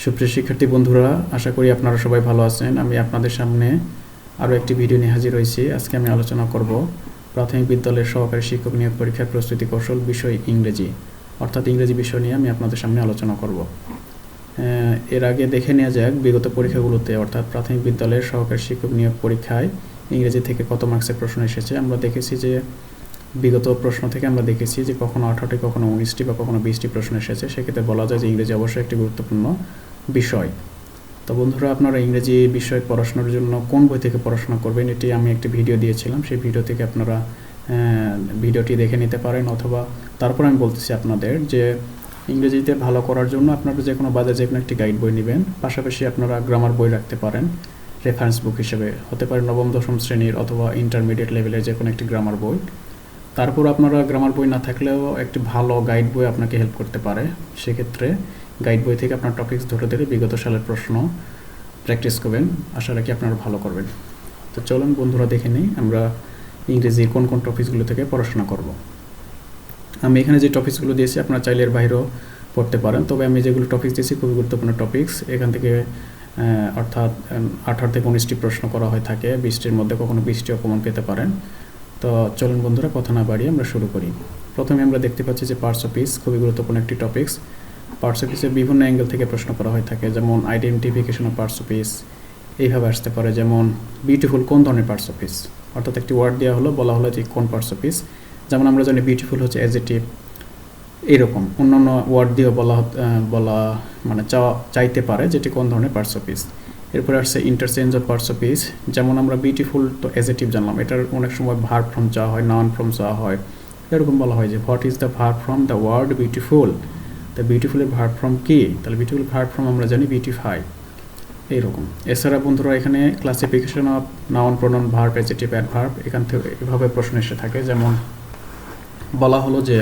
সুপ্রিয় শিক্ষার্থী বন্ধুরা, আশা করি আপনারা সবাই ভালো আছেন। আমি আপনাদের সামনে আরও একটি ভিডিও নিয়ে হাজির হয়েছি। আজকে আমি আলোচনা করব প্রাথমিক বিদ্যালয়ের সহকারী শিক্ষক নিয়োগ পরীক্ষার প্রস্তুতি কৌশল, বিষয় ইংরেজি, অর্থাৎ ইংরেজি বিষয় নিয়ে আমি আপনাদের সামনে আলোচনা করব। এর আগে দেখে নেওয়া যাক বিগত পরীক্ষাগুলোতে, অর্থাৎ প্রাথমিক বিদ্যালয়ের সহকারী শিক্ষক নিয়োগ পরীক্ষায় ইংরেজি থেকে কত মার্কসের প্রশ্ন এসেছে। আমরা দেখেছি যে বিগত প্রশ্ন থেকে আমরা দেখেছি যে কখনো 18টি, কখনো 19টি বা কখনো 20টি প্রশ্ন এসেছে। সেক্ষেত্রে বলা যায় যে ইংরেজি অবশ্যই একটি গুরুত্বপূর্ণ বিষয়। তো বন্ধুরা, আপনারা ইংরেজি বিষয় পড়াশোনার জন্য কোন বই থেকে পড়াশোনা করবেন এটি আমি একটি ভিডিও দিয়েছিলাম। সেই ভিডিও থেকে আপনারা ভিডিওটি দেখে নিতে পারেন, অথবা তারপর আমি বলতেছি আপনাদের যে ইংরেজিতে ভালো করার জন্য আপনারা যে কোনো বাজারে যে কোনো একটি গাইড বই নেবেন, পাশাপাশি আপনারা গ্রামার বই রাখতে পারেন রেফারেন্স বুক হিসেবে, হতে পারে নবম দশম শ্রেণীর অথবা ইন্টারমিডিয়েট লেভেলের যে কোনো একটি গ্রামার বই। তারপর আপনারা গ্রামার বই না থাকলেও একটি ভালো গাইড বই আপনাকে হেল্প করতে পারে। সেক্ষেত্রে গাইড বই থেকে আপনার টপিকস ধরে ধরে বিগত সালের প্রশ্ন প্র্যাকটিস করবেন, আশা রাখি আপনারা ভালো করবেন। তো চলুন বন্ধুরা, দেখে নিই আমরা ইংরেজির কোন কোন টপিকসগুলো থেকে পড়াশোনা করব। আমি এখানে যে টপিকসগুলো দিয়েছি আপনারা চাইলে এর বাইরেও পড়তে পারেন, তবে আমি যেগুলো টপিকস দিয়েছি খুবই গুরুত্বপূর্ণ টপিকস। এখান থেকে অর্থাৎ 18 থেকে 19টি প্রশ্ন করা হয়ে থাকে, 20টির মধ্যে কখনো 20টিও কমন পেতে পারেন। তো চলুন বন্ধুরা, কথা না বাড়িয়ে আমরা শুরু করি। প্রথমে আমরা দেখতে পাচ্ছি যে পার্টস অফ স্পিচ খুবই গুরুত্বপূর্ণ একটি টপিকস। পার্টস অফ স্পিচে বিভিন্ন অ্যাঙ্গেল থেকে প্রশ্ন করা হয়ে থাকে, যেমন identification of parts of speech এইভাবে আসতে পারে, যেমন বিউটিফুল কোন ধরনের পার্টস অফ স্পিচ, অর্থাৎ একটি ওয়ার্ড দেওয়া হলো, বলা হলো যে কোন পার্টস অফ স্পিচ। যেমন আমরা জানি বিউটিফুল হচ্ছে অ্যাডজেক্টিভ, এরকম অন্যান্য ওয়ার্ড দিয়েও বলা মানে চাইতে পারে যেটি কোন ধরনের পার্টস অফ স্পিচ। এরপরে আসছে interchange of parts of speech. যেমন আমরা বিউটিফুল তো অ্যাডজেক্টিভ জানলাম, এটার অনেক সময় ভার্ব ফর্ম চাওয়া হয়, নাউন ফর্ম চাওয়া হয়। এরকম বলা হয় যে what is the verb from the word beautiful. তা বিউটিফুলের ভার্ব ফর্ম কি? তাহলে বিউটিফুল ভার্ব ফর্ম আমরা জানি বিউটিফাই। এইরকম এছাড়া বন্ধুরা এখানে classification of noun, pronoun, verb, adjective, adverb এখান থেকে এভাবে প্রশ্ন এসে থাকে। যেমন বলা হলো যে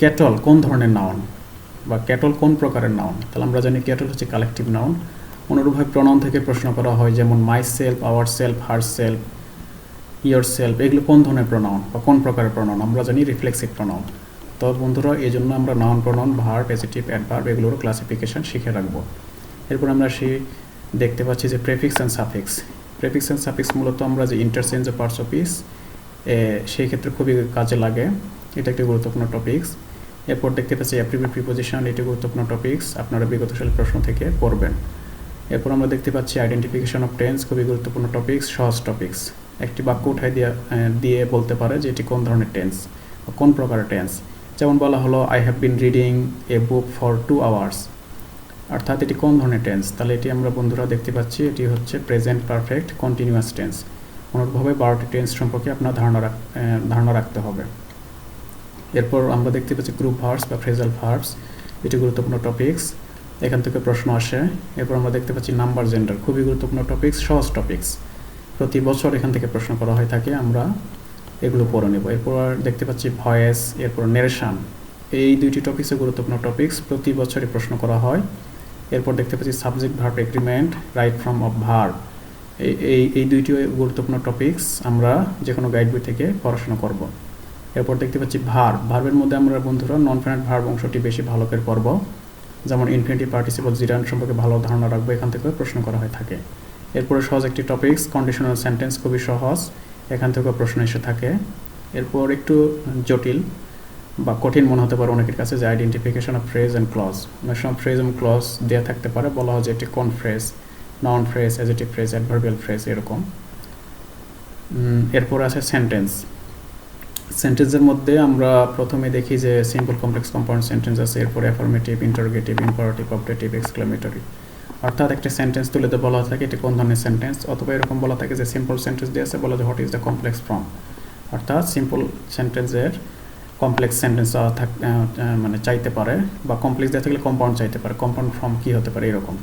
ক্যাটল কোন ধরনের নাউন বা ক্যাটল কোন প্রকারের নাউন। তাহলে আমরা জানি ক্যাটল হচ্ছে কালেকটিভ নাউন। অনুরূপভাবে প্রোনাউন থেকে প্রশ্ন করা হয়, যেমন my self, our self, her self, your self, এগুলো কোন ধরনের প্রোনাউন বা কোন প্রকারের প্রোনাউন। আমরা জানি রিফ্লেক্সিভ প্রোনাউন। তো বন্ধুরা, এই জন্য আমরা noun, pronoun, verb, adjective, adverb এগুলোর ক্লাসিফিকেশন শিখে রাখবো। এরপর আমরা দেখতে পাচ্ছি যে prefix and suffix. Prefix and suffix মূলত আমরা যে interchange of parts of speech সেই ক্ষেত্রে খুবই কাজে লাগে, এটা একটি গুরুত্বপূর্ণ টপিক্স। এরপর দেখতে পাচ্ছি অ্যাপ্রিভিয়েট প্রিপোজিশন, এটি গুরুত্বপূর্ণ টপিক্স, আপনারা বিগত সালের প্রশ্ন থেকে পড়বেন। এরপর আমরা দেখতে পাচ্ছি আইডেন্টিফিকেশন অফ টেন্স, খুবই গুরুত্বপূর্ণ টপিক্স, সহজ টপিক্স। একটি বাক্য উঠাই দিয়ে বলতে পারে যে এটি কোন ধরনের টেন্স বা কোন প্রকারের টেন্স। যেমন বলা হলো I have been reading a book for 2 hours, অর্থাৎ এটি কোন ধরনের টেন্স। তাহলে এটি আমরা বন্ধুরা দেখতে পাচ্ছি এটি হচ্ছে প্রেজেন্ট পারফেক্ট কন্টিনিউয়াস টেন্স। অনুরূপভাবে 12টি টেন্স সম্পর্কে আপনার ধারণা রাখতে হবে। এরপর আমরা দেখতে পাচ্ছি গ্রুপ ভার্বস বা ফ্রেজাল ভার্বস, এটি গুরুত্বপূর্ণ টপিক্স, এখান থেকে প্রশ্ন আসে। এরপর আমরা দেখতে পাচ্ছি নাম্বার, জেন্ডার, খুবই গুরুত্বপূর্ণ টপিক্স, সহজ টপিক্স, প্রতি বছর এখান থেকে প্রশ্ন করা হয়ে থাকে, আমরা এগুলো পড়ে নেব। এরপর দেখতে পাচ্ছি ভয়েস, এরপর নেরেশন, এই দুইটি টপিক্সে গুরুত্বপূর্ণ টপিক্স, প্রতি বছরই প্রশ্ন করা হয়। এরপর দেখতে পাচ্ছি subject verb agreement, right form of verb, এই দুইটি গুরুত্বপূর্ণ টপিক্স, আমরা যে কোনো গাইড বই থেকে পড়াশোনা করব। এরপর দেখতে পাচ্ছি ভার্বের মধ্যে আমরা বন্ধুরা নন ফাইনাইট ভার্ব অংশটি বেশি ভালো করে পড়ব, যেমন ইনফিনিটিভ পার্টিসিপল, জিরান্ড সম্পর্কে ভালো ধারণা রাখবো, এখান থেকে প্রশ্ন করা হয়ে থাকে। এরপরে সহজ একটি টপিক্স কন্ডিশনাল সেন্টেন্স, খুবই সহজ, এখান থেকে প্রশ্ন এসে থাকে। এরপর একটু জটিল বা কঠিন মনে হতে পারে অনেকের কাছে যে identification of phrase and clause. অনেক সময় ফ্রেজ এবং ক্লজ দেওয়া থাকতে পারে, বলা হয় যে এটি কোন phrase, noun phrase, adjective phrase, adverbial phrase এরকম। এরপর আছে সেন্টেন্স। সেন্টেন্সের মধ্যে আমরা প্রথমে দেখি যে সিম্পল, কমপ্লেক্স, কম্পাউন্ড সেন্টেন্স আছে। এরপর affirmative, interrogative, imperative, objective, exclamatory, অর্থাৎ একটা সেন্টেন্স তুলে বলা থাকে এটি কোন ধরনের সেন্টেন্স। অথবা এরকম বলা থাকে যে সিম্পল সেন্টেন্স দিয়ে আছে, বলা যে what is the complex form, অর্থাৎ সিম্পল সেন্টেন্সের কমপ্লেক্স সেন্টেন্স মানে চাইতে পারে, বা কমপ্লেক্স দেওয়া থাকলে কম্পাউন্ড চাইতে পারে, কম্পাউন্ড ফর্ম কী হতে পারে এরকম।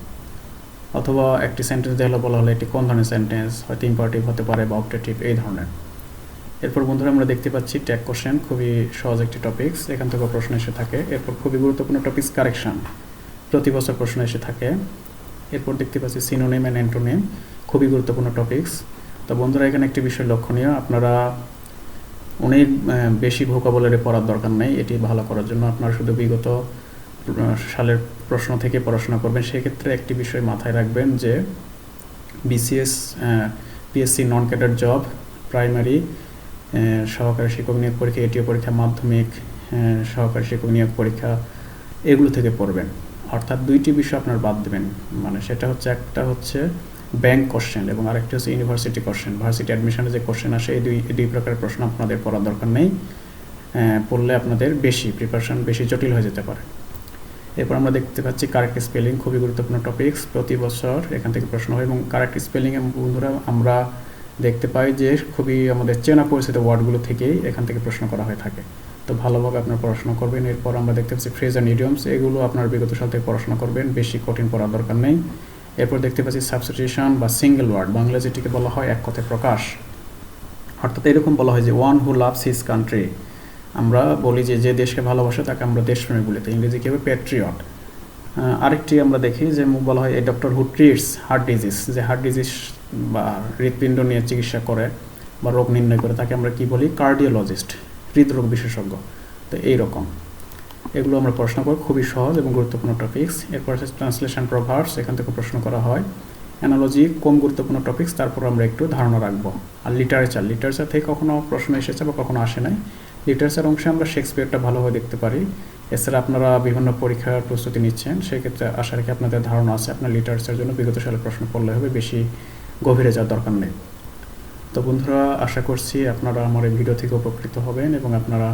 অথবা একটি সেন্টেন্স দেওয়া বলা হলো এটি কোন ধরনের সেন্টেন্স, হয়তো ইম্পারেটিভ হতে পারে বা অবজেক্টিভ, এই ধরনের। এরপর বন্ধুরা আমরা দেখতে পাচ্ছি ট্যাগ কোশ্চেন, খুবই সহজ একটি টপিক্স, এখান থেকে প্রশ্ন এসে থাকে। এরপর খুবই গুরুত্বপূর্ণ টপিক্স কারেকশন, প্রতি বছর প্রশ্ন এসে থাকে। এরপর দেখতে পাচ্ছি সিনোনিম অ্যান্ড অ্যান্টোনিম, খুবই গুরুত্বপূর্ণ টপিক্স। তো বন্ধুরা এখানে একটি বিষয় লক্ষণীয়, আপনারা অনেক বেশি ভোকাবুলারি পড়ার দরকার নেই, এটি ভালো করার জন্য আপনারা শুধু বিগত সালের প্রশ্ন থেকে পড়াশোনা করবেন সেক্ষেত্রে একটি বিষয় মাথায় রাখবেন যে BCS PSC non cadre job primary সহকারী শিক্ষক নিয়োগ পরীক্ষা এটিও পরীক্ষা মাধ্যমিক সহকারী শিক্ষক নিয়োগ পরীক্ষা এগুলো থেকে পড়বেন অর্থাৎ দুইটি বিষয় আপনার বাদ দেবেন মানে সেটা হচ্ছে একটা হচ্ছে ব্যাংক কোশ্চেন এবং আরেকটি হচ্ছে ইউনিভার্সিটি কোশ্চেন ভার্সিটি অ্যাডমিশনে যে কোশ্চেন আসে এই দুই প্রকারের প্রশ্ন আপনাদের পড়ার দরকার নেই পড়লে আপনাদের প্রিপারেশন বেশি জটিল হয়ে যেতে পারে এরপর আমরা দেখতে পাচ্ছি কারেক্ট স্পেলিং খুবই গুরুত্বপূর্ণ টপিকস প্রতি বছর এখান থেকে প্রশ্ন হয় এবং কারেক্ট স্পেলিংয়ে বন্ধুরা আমরা দেখতে পাই যে খুবই আমাদের চেনা পরিচিত ওয়ার্ডগুলো থেকেই এখান থেকে প্রশ্ন করা হয়ে থাকে তো ভালোভাবে আপনার পড়াশোনা করবেন এরপর আমরা দেখতে পাচ্ছি ফ্রেজ অ্যান্ড ইডিয়মস এগুলো আপনার বিগত সাল থেকে পড়াশোনা করবেন বেশি কঠিন পড়ার দরকার নেই এরপর দেখতে পাচ্ছি সাবস্টিটিউশন বা সিঙ্গেল ওয়ার্ড বাংলা যেটিকে বলা হয় এক কথায় প্রকাশ অর্থাৎ এরকম বলা হয় যে one who loves his country আমরা বলি যে দেশকে ভালোবাসে তাকে আমরা দেশপ্রেমী বলি তো ইংরেজি কী হবে প্যাট্রিয়ট আরেকটি আমরা দেখি যে বলা হয় a doctor who treats heart disease যে হার্ট ডিজিজ বা হৃৎপিণ্ড নিয়ে চিকিৎসা করে বা রোগ নির্ণয় করে তাকে আমরা কি বলি কার্ডিওলজিস্ট হৃদরোগ বিশেষজ্ঞ তো এইরকম এগুলো আমরা পড়াশোনা করি খুবই সহজ এবং গুরুত্বপূর্ণ টপিকস এরপর হচ্ছে ট্রান্সলেশন প্রভার্বস এখান থেকে প্রশ্ন করা হয় অ্যানালজি কম গুরুত্বপূর্ণ টপিকস তারপর আমরা একটু ধারণা রাখবো আর লিটারেচার থেকে কখনো প্রশ্ন এসেছে বা কখনো আসে নাই লিটারেচার অংশে আমরা শেক্সপিয়ারটা ভালোভাবে দেখতে পারি এছাড়া আপনারা বিভিন্ন পরীক্ষার প্রস্তুতি নিচ্ছেন সেক্ষেত্রে আশা রাখি আপনাদের ধারণা আছে আপনার লিটারেচারের জন্য বিগত সালের প্রশ্ন পড়লে হবে বেশি গভীরে যাওয়ার দরকার নেই তো বন্ধুরা আশা করছি আপনারা আমার এই ভিডিও থেকে উপকৃত হবেন এবং আপনারা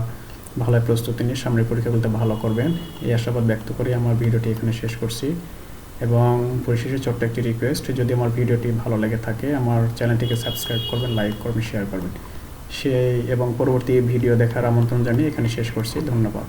ভালো প্রস্তুতি নিয়ে সামনের পরীক্ষাগুলোতে ভালো করবেন এই আশাবাদ ব্যক্ত করে আমার ভিডিওটি এখানে শেষ করছি এবং পরিশেষে ছোট্ট একটি রিকোয়েস্ট যদি আমার ভিডিওটি ভালো লেগে থাকে আমার চ্যানেলটিকে সাবস্ক্রাইব করবেন লাইক করবেন শেয়ার করবেন এবং পরবর্তী ভিডিও দেখার আমন্ত্রণ জানিয়ে এখানে শেষ করছি ধন্যবাদ